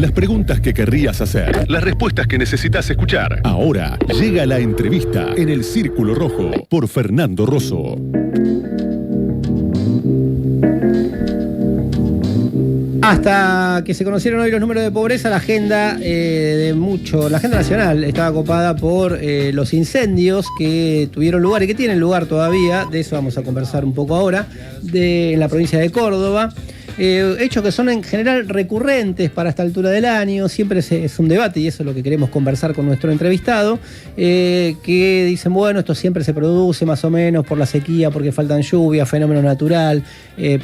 Las preguntas que querrías hacer, las respuestas que necesitas escuchar. Ahora llega la entrevista en el Círculo Rojo por Fernando Rosso. Hasta que se conocieron hoy los números de pobreza, la agenda la agenda nacional estaba copada por los incendios que tuvieron lugar y que tienen lugar todavía. De eso vamos a conversar un poco ahora, en la provincia de Córdoba. Hechos que son en general recurrentes para esta altura del año, siempre es un debate y eso es lo que queremos conversar con nuestro entrevistado, que dicen, bueno, esto siempre se produce más o menos por la sequía, porque faltan lluvias, fenómeno natural,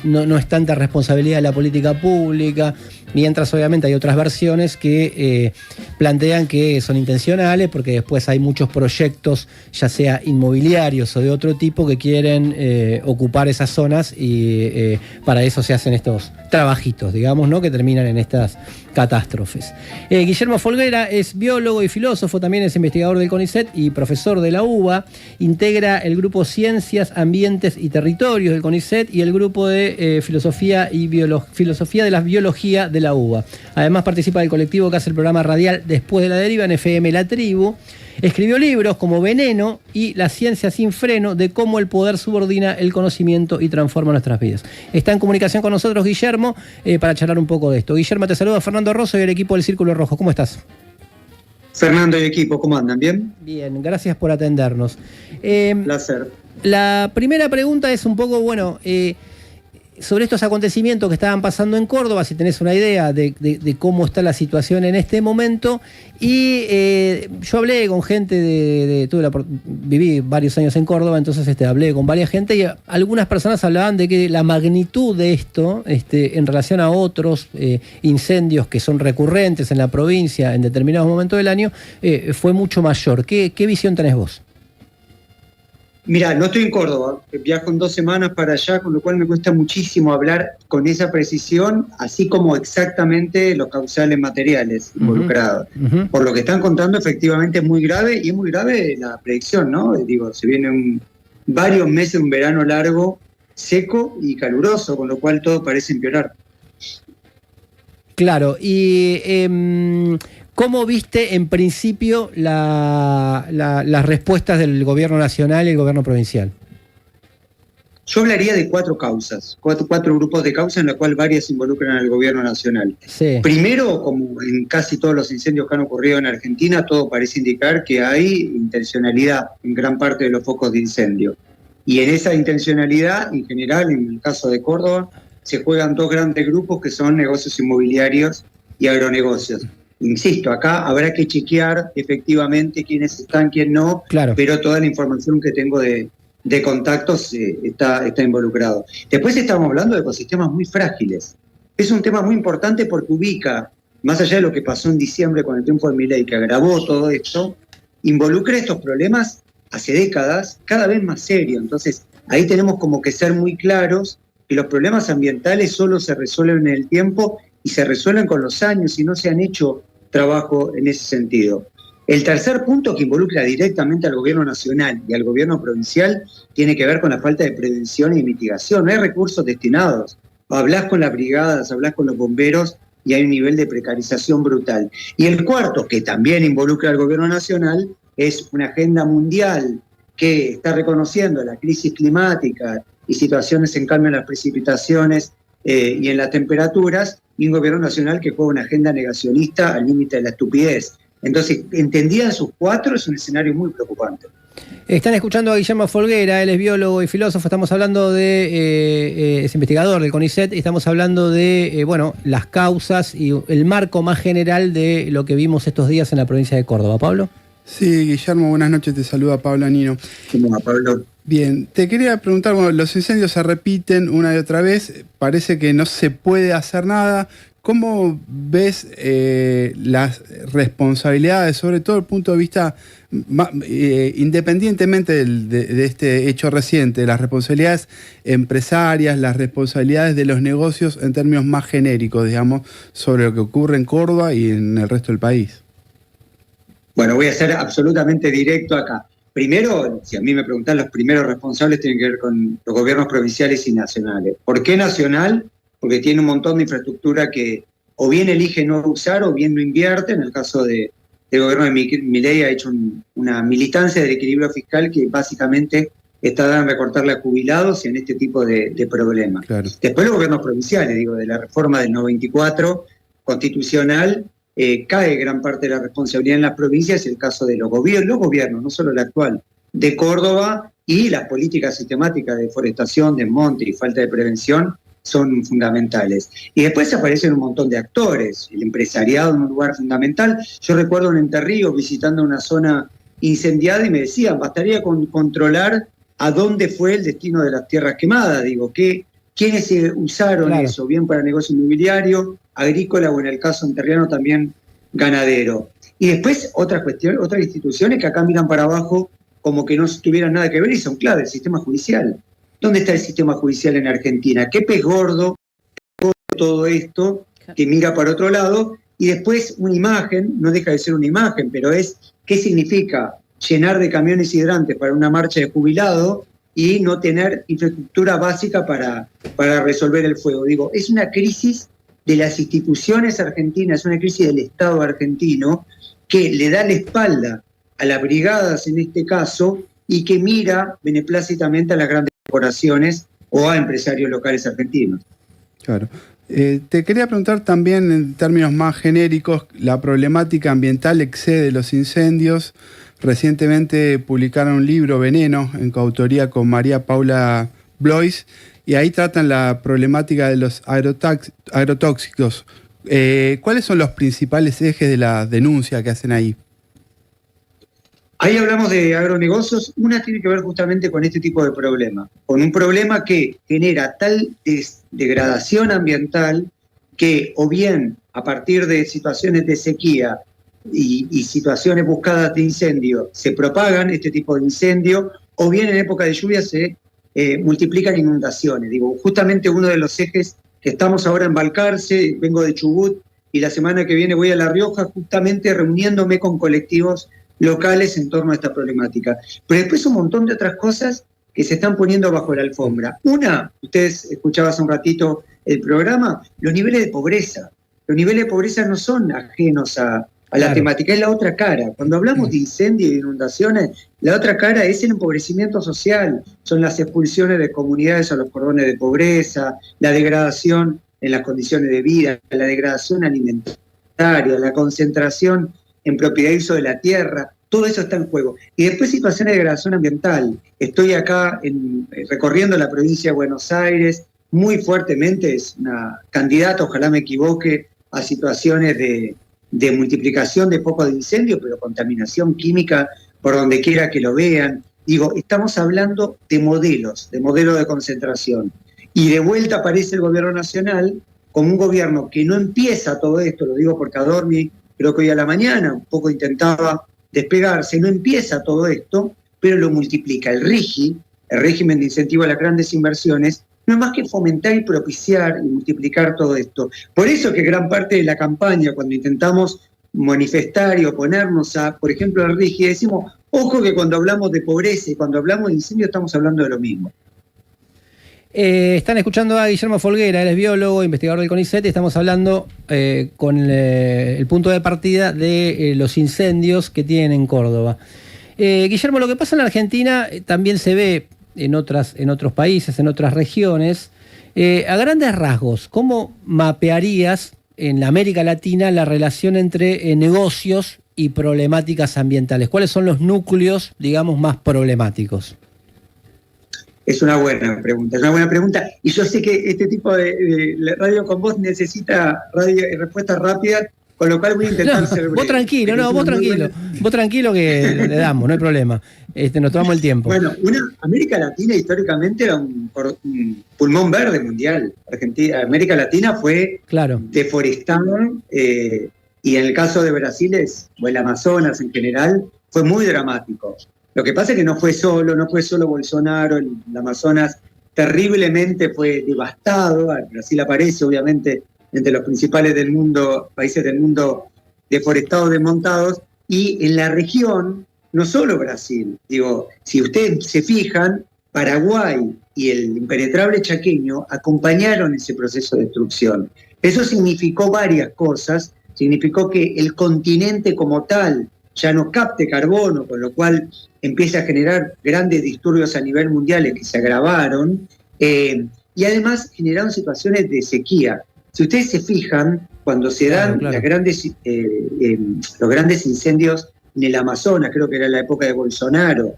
no es tanta responsabilidad de la política pública, mientras obviamente hay otras versiones que plantean que son intencionales, porque después hay muchos proyectos, ya sea inmobiliarios o de otro tipo, que quieren ocupar esas zonas y para eso se hacen estos trabajitos, digamos, ¿no?, que terminan en estas catástrofes. Guillermo Folguera es biólogo y filósofo, también es investigador del CONICET y profesor de la UBA, integra el grupo Ciencias, Ambientes y Territorios del CONICET y el grupo de Filosofía de la Biología de la UBA. Además participa del colectivo que hace el programa radial Después de la Deriva en FM La Tribu. Escribió libros como Veneno y La ciencia sin freno, de cómo el poder subordina el conocimiento y transforma nuestras vidas. Está en comunicación con nosotros Guillermo para charlar un poco de esto. Guillermo, te saluda Fernando Rosso y el equipo del Círculo Rojo. ¿Cómo estás? Fernando y equipo, ¿cómo andan? ¿Bien? Bien, gracias por atendernos. Placer. La primera pregunta es un poco, sobre estos acontecimientos que estaban pasando en Córdoba, si tenés una idea de cómo está la situación en este momento. Y yo hablé con gente viví varios años en Córdoba, entonces hablé con varias gente y algunas personas hablaban de que la magnitud de esto, en relación a otros incendios que son recurrentes en la provincia en determinados momentos del año, fue mucho mayor. ¿Qué visión tenés vos? Mirá, no estoy en Córdoba, viajo en 2 semanas para allá, con lo cual me cuesta muchísimo hablar con esa precisión, así como exactamente los causales materiales involucrados. Por lo que están contando, efectivamente es muy grave, y es muy grave la predicción, ¿no? Se viene varios meses, un verano largo, seco y caluroso, con lo cual todo parece empeorar. Claro, y ¿cómo viste en principio las respuestas del gobierno nacional y el gobierno provincial? Yo hablaría de 4 causas, cuatro grupos de causas en las cuales varias involucran al gobierno nacional. Sí. Primero, como en casi todos los incendios que han ocurrido en Argentina, todo parece indicar que hay intencionalidad en gran parte de los focos de incendio. Y en esa intencionalidad, en general, en el caso de Córdoba, se juegan 2 grandes grupos que son negocios inmobiliarios y agronegocios. Insisto, acá habrá que chequear efectivamente quiénes están, quién no, claro, pero toda la información que tengo de contactos está involucrado. Después estamos hablando de ecosistemas muy frágiles. Es un tema muy importante porque ubica, más allá de lo que pasó en diciembre con el triunfo de Milei, que agravó todo esto, involucra estos problemas hace décadas, cada vez más serios. Entonces, ahí tenemos como que ser muy claros que los problemas ambientales solo se resuelven en el tiempo y se resuelven con los años y no se han hecho trabajo en ese sentido. El tercer punto, que involucra directamente al gobierno nacional y al gobierno provincial, tiene que ver con la falta de prevención y mitigación. No hay recursos destinados. Hablás con las brigadas, hablás con los bomberos y hay un nivel de precarización brutal. Y el cuarto, que también involucra al gobierno nacional, es una agenda mundial que está reconociendo la crisis climática y situaciones en cambio en las precipitaciones y en las temperaturas, y un gobierno nacional que juega una agenda negacionista al límite de la estupidez. Entonces, entendida sus 4, es un escenario muy preocupante. Están escuchando a Guillermo Folguera, él es biólogo y filósofo, estamos hablando es investigador del CONICET, y estamos hablando de las causas y el marco más general de lo que vimos estos días en la provincia de Córdoba. ¿Pablo? Sí, Guillermo, buenas noches, te saluda Pablo Anino. ¿Cómo va, Pablo? Bien, te quería preguntar, los incendios se repiten una y otra vez, parece que no se puede hacer nada. ¿Cómo ves las responsabilidades, sobre todo desde el punto de vista, independientemente de este hecho reciente, las responsabilidades empresarias, las responsabilidades de los negocios en términos más genéricos, digamos, sobre lo que ocurre en Córdoba y en el resto del país? Bueno, voy a ser absolutamente directo acá. Primero, si a mí me preguntan, los primeros responsables tienen que ver con los gobiernos provinciales y nacionales. ¿Por qué nacional? Porque tiene un montón de infraestructura que o bien elige no usar o bien no invierte. En el caso del gobierno de Milei ha hecho una militancia del equilibrio fiscal que básicamente está dando a recortarle a jubilados y en este tipo de problemas. Claro. Después los gobiernos provinciales, digo, de la reforma del 94 constitucional, cae gran parte de la responsabilidad en las provincias, el caso de los gobiernos, no solo el actual, de Córdoba, y las políticas sistemáticas de deforestación, desmonte y falta de prevención son fundamentales. Y después aparecen un montón de actores, el empresariado en un lugar fundamental. Yo recuerdo en Entre Ríos visitando una zona incendiada y me decían, bastaría con controlar a dónde fue el destino de las tierras quemadas. Digo, ¿quiénes usaron eso? Bien para negocio inmobiliario, agrícola o en el caso enterriano también ganadero. Y después otras instituciones que acá miran para abajo como que no tuvieran nada que ver y son clave, el sistema judicial. ¿Dónde está el sistema judicial en Argentina? ¿Qué pez gordo todo esto que mira para otro lado? Y después una imagen, no deja de ser una imagen, pero es qué significa llenar de camiones hidrantes para una marcha de jubilados y no tener infraestructura básica para resolver el fuego. Digo, es una crisis de las instituciones argentinas, es una crisis del Estado argentino que le da la espalda a las brigadas en este caso y que mira beneplácitamente a las grandes corporaciones o a empresarios locales argentinos. Claro. Te quería preguntar también en términos más genéricos, la problemática ambiental excede los incendios. Recientemente publicaron un libro, Veneno, en coautoría con María Paula Blois, y ahí tratan la problemática de los agrotóxicos. ¿Cuáles son los principales ejes de la denuncia que hacen ahí? Ahí hablamos de agronegocios. Una tiene que ver justamente con este tipo de problema, con un problema que genera tal degradación ambiental que o bien a partir de situaciones de sequía y situaciones buscadas de incendio se propagan este tipo de incendio, o bien en época de lluvia se multiplican inundaciones. Digo, justamente uno de los ejes que estamos ahora en Balcarce, vengo de Chubut y la semana que viene voy a La Rioja, justamente reuniéndome con colectivos locales en torno a esta problemática. Pero después un montón de otras cosas que se están poniendo bajo la alfombra. Una, ustedes escuchaban hace un ratito el programa, los niveles de pobreza. Los niveles de pobreza no son ajenos a la temática, es la otra cara. Cuando hablamos de incendios y de inundaciones, la otra cara es el empobrecimiento social, son las expulsiones de comunidades a los cordones de pobreza, la degradación en las condiciones de vida, la degradación alimentaria, la concentración en propiedad y uso de la tierra, todo eso está en juego. Y después situaciones de degradación ambiental. Estoy acá recorriendo la provincia de Buenos Aires, muy fuertemente, es una candidata, ojalá me equivoque, a situaciones de multiplicación de focos de incendio, pero contaminación química por donde quiera que lo vean. Digo, estamos hablando de modelos de concentración. Y de vuelta aparece el gobierno nacional como un gobierno que no empieza todo esto, lo digo porque Adorni, creo que hoy a la mañana un poco intentaba despegarse, no empieza todo esto, pero lo multiplica. El RIGI, el régimen de incentivo a las grandes inversiones, no es más que fomentar y propiciar y multiplicar todo esto. Por eso que gran parte de la campaña, cuando intentamos manifestar y oponernos a, por ejemplo, al RIGI, decimos, ojo que cuando hablamos de pobreza y cuando hablamos de incendio estamos hablando de lo mismo. Están escuchando a Guillermo Folguera, él es biólogo, investigador del CONICET, y estamos hablando con el punto de partida de los incendios que tienen en Córdoba. Guillermo, lo que pasa en la Argentina también se ve en otros países, en otras regiones. A grandes rasgos, ¿cómo mapearías en la América Latina la relación entre negocios y problemáticas ambientales? ¿Cuáles son los núcleos, digamos, más problemáticos? Es una buena pregunta, y yo sé que este tipo de radio con vos necesita respuestas rápidas, con lo cual voy a intentar ser breve. Vos tranquilo que le damos, no hay problema. Nos tomamos el tiempo. Bueno, América Latina históricamente era un pulmón verde mundial. América Latina fue deforestada, y en el caso de Brasil o el Amazonas en general, fue muy dramático. Lo que pasa es que no fue solo Bolsonaro, el Amazonas terriblemente fue devastado. Brasil aparece obviamente entre los principales países del mundo deforestados, desmontados, y en la región, no solo Brasil, digo, si ustedes se fijan, Paraguay y el impenetrable chaqueño acompañaron ese proceso de destrucción. Eso significó varias cosas. Significó que el continente como tal ya no capte carbono, con lo cual empieza a generar grandes disturbios a nivel mundial que se agravaron, y además generaron situaciones de sequía. Si ustedes se fijan, cuando se dan los grandes incendios en el Amazonas, creo que era la época de Bolsonaro,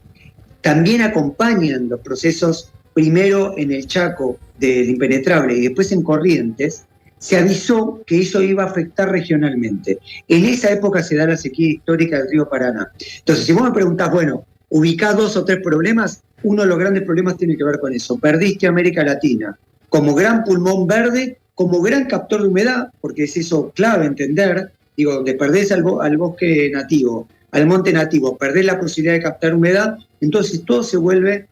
también acompañan los procesos, primero en el Chaco del Impenetrable y después en Corrientes. Se avisó que eso iba a afectar regionalmente. En esa época se da la sequía histórica del río Paraná. Entonces, si vos me preguntás, bueno, ubicá 2 o 3 problemas, uno de los grandes problemas tiene que ver con eso. Perdiste América Latina como gran pulmón verde, como gran captor de humedad, porque es eso clave entender, digo, donde perdés al bosque nativo, al monte nativo, perdés la posibilidad de captar humedad, entonces todo se vuelve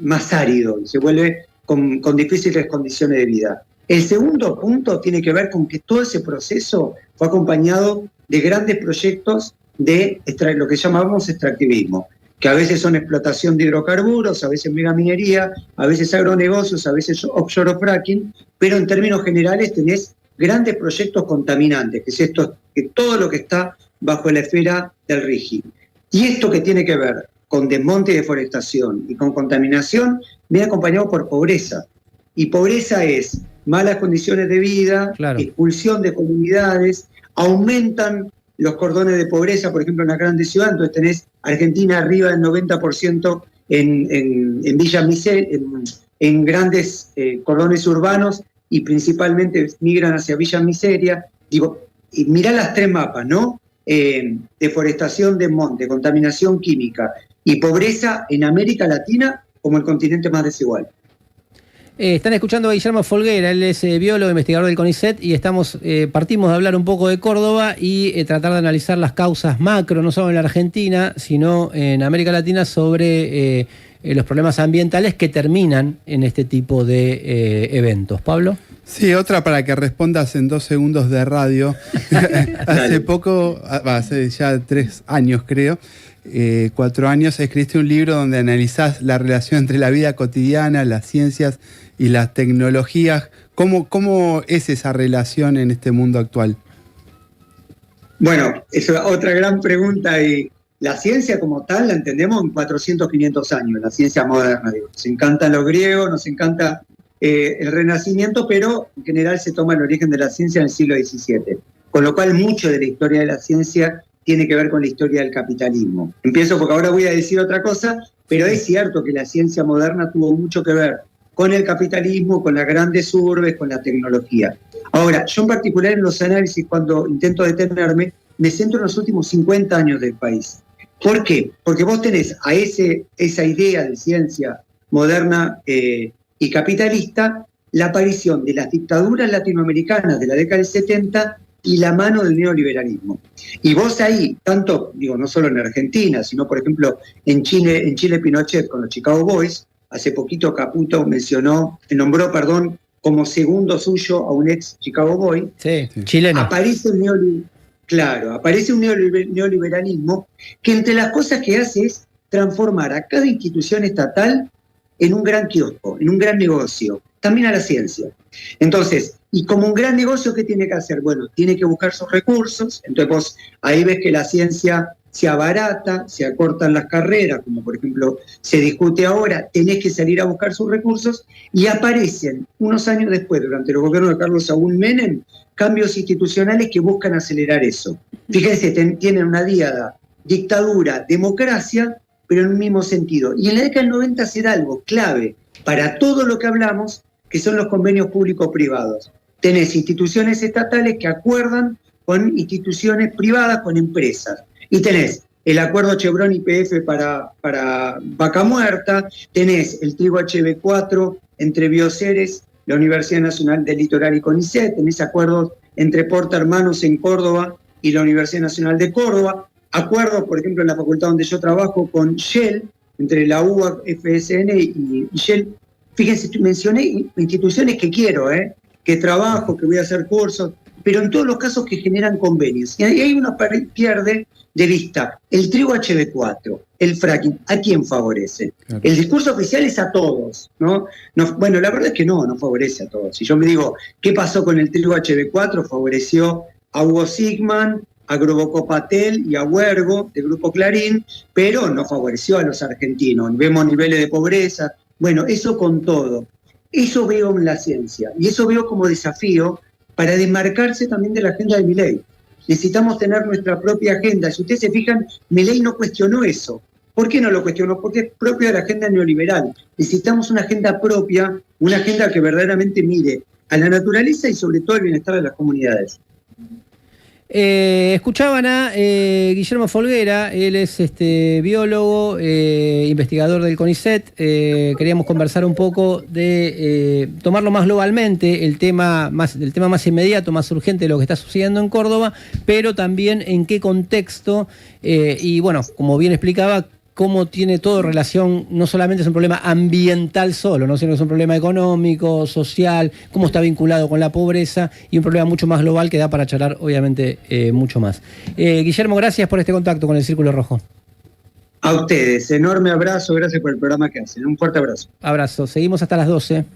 más árido, se vuelve con difíciles condiciones de vida. El segundo punto tiene que ver con que todo ese proceso fue acompañado de grandes proyectos de lo que llamamos extractivismo, que a veces son explotación de hidrocarburos, a veces megaminería, a veces agronegocios, a veces offshore fracking, pero en términos generales tenés grandes proyectos contaminantes, que es esto, que todo lo que está bajo la esfera del RIGI. Y esto que tiene que ver con desmonte y deforestación y con contaminación, viene acompañado por pobreza. Y pobreza es malas condiciones de vida, expulsión de comunidades, aumentan los cordones de pobreza, por ejemplo, en las grandes ciudades. Entonces tenés Argentina arriba del 90% en Villa Miseria, en grandes cordones urbanos, y principalmente migran hacia Villa Miseria. Digo, y mirá las 3 mapas, ¿no? Deforestación de monte, contaminación química y pobreza en América Latina como el continente más desigual. Están escuchando a Guillermo Folguera, él es biólogo, investigador del CONICET, y partimos de hablar un poco de Córdoba y tratar de analizar las causas macro, no solo en la Argentina, sino en América Latina, sobre los problemas ambientales que terminan en este tipo de eventos. ¿Pablo? Sí, otra para que respondas en 2 segundos de radio. Hace poco, hace ya 3 años creo, 4 años, escribiste un libro donde analizás la relación entre la vida cotidiana, las ciencias y las tecnologías. ¿Cómo es esa relación en este mundo actual? Bueno, es otra gran pregunta, y la ciencia como tal la entendemos en 400, 500 años, la ciencia moderna. Digo. Nos encantan los griegos, nos encanta el Renacimiento, pero en general se toma el origen de la ciencia en el siglo XVII. Con lo cual mucho de la historia de la ciencia tiene que ver con la historia del capitalismo. Empiezo porque ahora voy a decir otra cosa, pero es cierto que la ciencia moderna tuvo mucho que ver con el capitalismo, con las grandes urbes, con la tecnología. Ahora, yo en particular en los análisis, cuando intento detenerme, me centro en los últimos 50 años del país. ¿Por qué? Porque vos tenés a esa idea de ciencia moderna y capitalista, la aparición de las dictaduras latinoamericanas de la década del 70 y la mano del neoliberalismo. Y vos ahí, tanto, digo, no solo en Argentina, sino por ejemplo en Chile Pinochet con los Chicago Boys, hace poquito Caputo nombró como segundo suyo a un ex Chicago Boy. Sí, chileno. Aparece un neoliberalismo que entre las cosas que hace es transformar a cada institución estatal en un gran kiosco, en un gran negocio, también a la ciencia. Entonces, y como un gran negocio, ¿qué tiene que hacer? Bueno, tiene que buscar sus recursos. Entonces vos ahí ves que la ciencia se abarata, se acortan las carreras, como por ejemplo se discute ahora, tenés que salir a buscar sus recursos, y aparecen unos años después, durante el gobierno de Carlos Saúl Menem, cambios institucionales que buscan acelerar eso. Fíjense, tienen una díada, dictadura, democracia, pero en un mismo sentido. Y en la década del 90 se da algo clave para todo lo que hablamos, que son los convenios público-privados. Tenés instituciones estatales que acuerdan con instituciones privadas, con empresas. Y tenés el acuerdo Chevron-YPF para Vaca Muerta, tenés el trigo HB4 entre Bioceres, la Universidad Nacional del Litoral y CONICET, tenés acuerdos entre Porta Hermanos en Córdoba y la Universidad Nacional de Córdoba, acuerdos, por ejemplo, en la facultad donde yo trabajo con Shell, entre la UBA, FSN y Shell. Fíjense, mencioné instituciones que quiero, que trabajo, que voy a hacer cursos, pero en todos los casos que generan convenios. Y ahí uno pierde de vista el trigo HB4, el fracking, ¿a quién favorece? Claro. El discurso oficial es a todos, ¿no? Bueno, la verdad es que no favorece a todos. Si yo me digo, ¿qué pasó con el trigo HB4? Favoreció a Hugo Sigman, a Groboco Patel y a Huergo, del Grupo Clarín, pero no favoreció a los argentinos. Vemos niveles de pobreza. Bueno, eso con todo. Eso veo en la ciencia y eso veo como desafío para desmarcarse también de la agenda de Milei. Necesitamos tener nuestra propia agenda. Si ustedes se fijan, Milei no cuestionó eso. ¿Por qué no lo cuestionó? Porque es propio de la agenda neoliberal. Necesitamos una agenda propia, una agenda que verdaderamente mire a la naturaleza y sobre todo el bienestar de las comunidades. Escuchaban a Guillermo Folguera, él es biólogo, investigador del CONICET. Queríamos conversar un poco de tomarlo más globalmente, el tema más inmediato, más urgente de lo que está sucediendo en Córdoba, pero también en qué contexto, y bueno, como bien explicaba, cómo tiene todo relación, no solamente es un problema ambiental solo, ¿no? Sino que es un problema económico, social, cómo está vinculado con la pobreza y un problema mucho más global que da para charlar, obviamente, mucho más. Guillermo, gracias por este contacto con el Círculo Rojo. A ustedes, enorme abrazo, gracias por el programa que hacen. Un fuerte abrazo. Abrazo, seguimos hasta las 12.